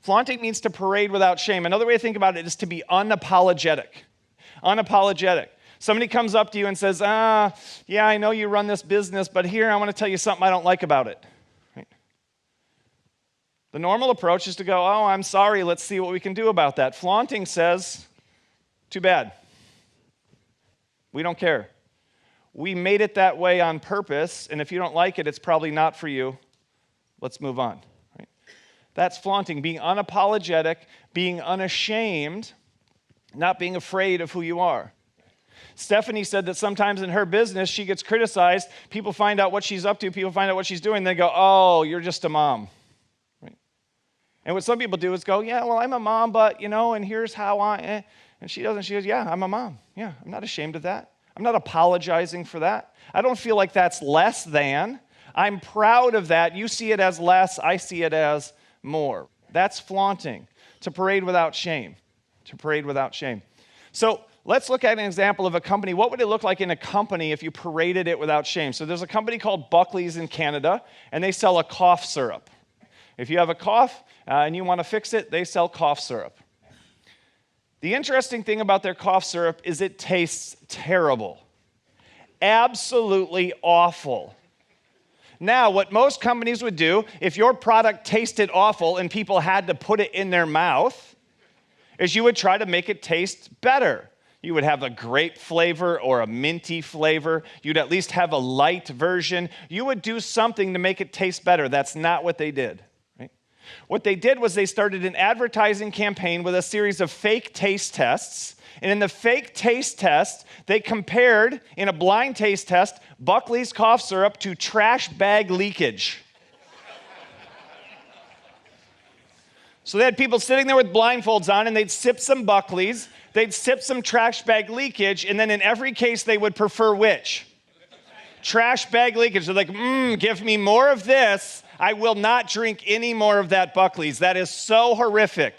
Flaunting means to parade without shame. Another way to think about it is to be unapologetic. Unapologetic. Somebody comes up to you and says, yeah, I know you run this business, but here I want to tell you something I don't like about it. Right? The normal approach is to go, oh, I'm sorry, let's see what we can do about that. Flaunting says, too bad. We don't care. We made it that way on purpose, and if you don't like it, it's probably not for you. Let's move on. Right? That's flaunting, being unapologetic, being unashamed, not being afraid of who you are. Stephanie said that sometimes in her business, she gets criticized. People find out what she's up to. People find out what she's doing. They go, oh, you're just a mom. Right? And what some people do is go, yeah, well, I'm a mom, but, and here's how I... And she doesn't. She goes, yeah, I'm a mom. Yeah, I'm not ashamed of that. I'm not apologizing for that. I don't feel like that's less than. I'm proud of that. You see it as less. I see it as more. That's flaunting, to parade without shame. To parade without shame. So let's look at an example of a company. What would it look like in a company if you paraded it without shame? So there's a company called Buckley's in Canada, and they sell a cough syrup. If you have a cough and you want to fix it, they sell cough syrup. The interesting thing about their cough syrup is it tastes terrible. Absolutely awful. Now, what most companies would do, if your product tasted awful and people had to put it in their mouth, is you would try to make it taste better. You would have a grape flavor or a minty flavor. You'd at least have a light version. You would do something to make it taste better. That's not what they did. What they did was they started an advertising campaign with a series of fake taste tests. And in the fake taste test, they compared, in a blind taste test, Buckley's cough syrup to trash bag leakage. So they had people sitting there with blindfolds on, and they'd sip some Buckley's, they'd sip some trash bag leakage, and then in every case, they would prefer which? Trash bag leakage. They're like, give me more of this. I will not drink any more of that Buckley's. That is so horrific.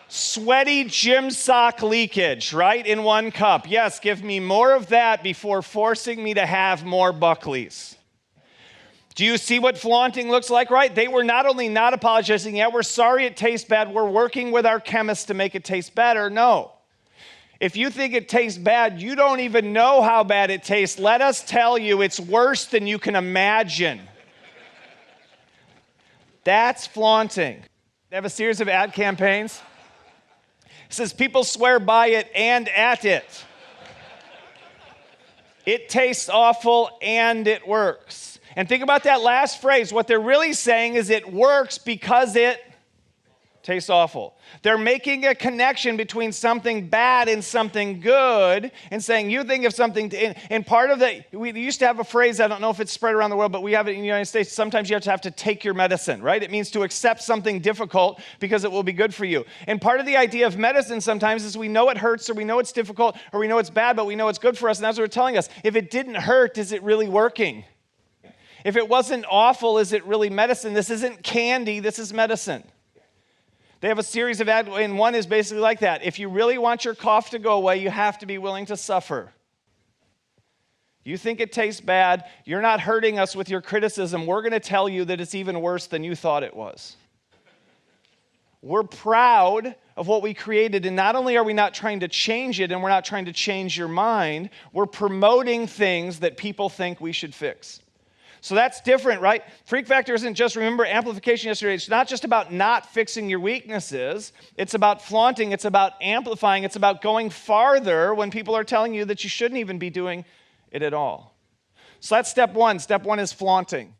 Sweaty gym sock leakage, right, in one cup. Yes, give me more of that before forcing me to have more Buckley's. Do you see what flaunting looks like, right? They were not only not apologizing, yeah, we're sorry it tastes bad. We're working with our chemists to make it taste better. No. If you think it tastes bad, you don't even know how bad it tastes. Let us tell you, it's worse than you can imagine. That's flaunting. They have a series of ad campaigns. It says people swear by it and at it. It tastes awful and it works. And think about that last phrase. What they're really saying is it works because it tastes awful. They're making a connection between something bad and something good and saying you think of something, and part of that, we used to have a phrase, I don't know if it's spread around the world, but we have it in the United States. Sometimes you have to take your medicine, right? It means to accept something difficult because it will be good for you. And part of the idea of medicine sometimes is we know it hurts or we know it's difficult or we know it's bad, but we know it's good for us. And that's what they're telling us. If it didn't hurt, is it really working? If it wasn't awful, is it really medicine? This isn't candy, this is medicine. They have a series of ads, and one is basically like that. If you really want your cough to go away, you have to be willing to suffer. You think it tastes bad, you're not hurting us with your criticism. We're going to tell you that it's even worse than you thought it was. We're proud of what we created, and not only are we not trying to change it, and we're not trying to change your mind, we're promoting things that people think we should fix. So that's different, right? Freak factor isn't just, remember amplification yesterday, it's not just about not fixing your weaknesses. It's about flaunting. It's about amplifying. It's about going farther when people are telling you that you shouldn't even be doing it at all. So that's step one. Step one is flaunting.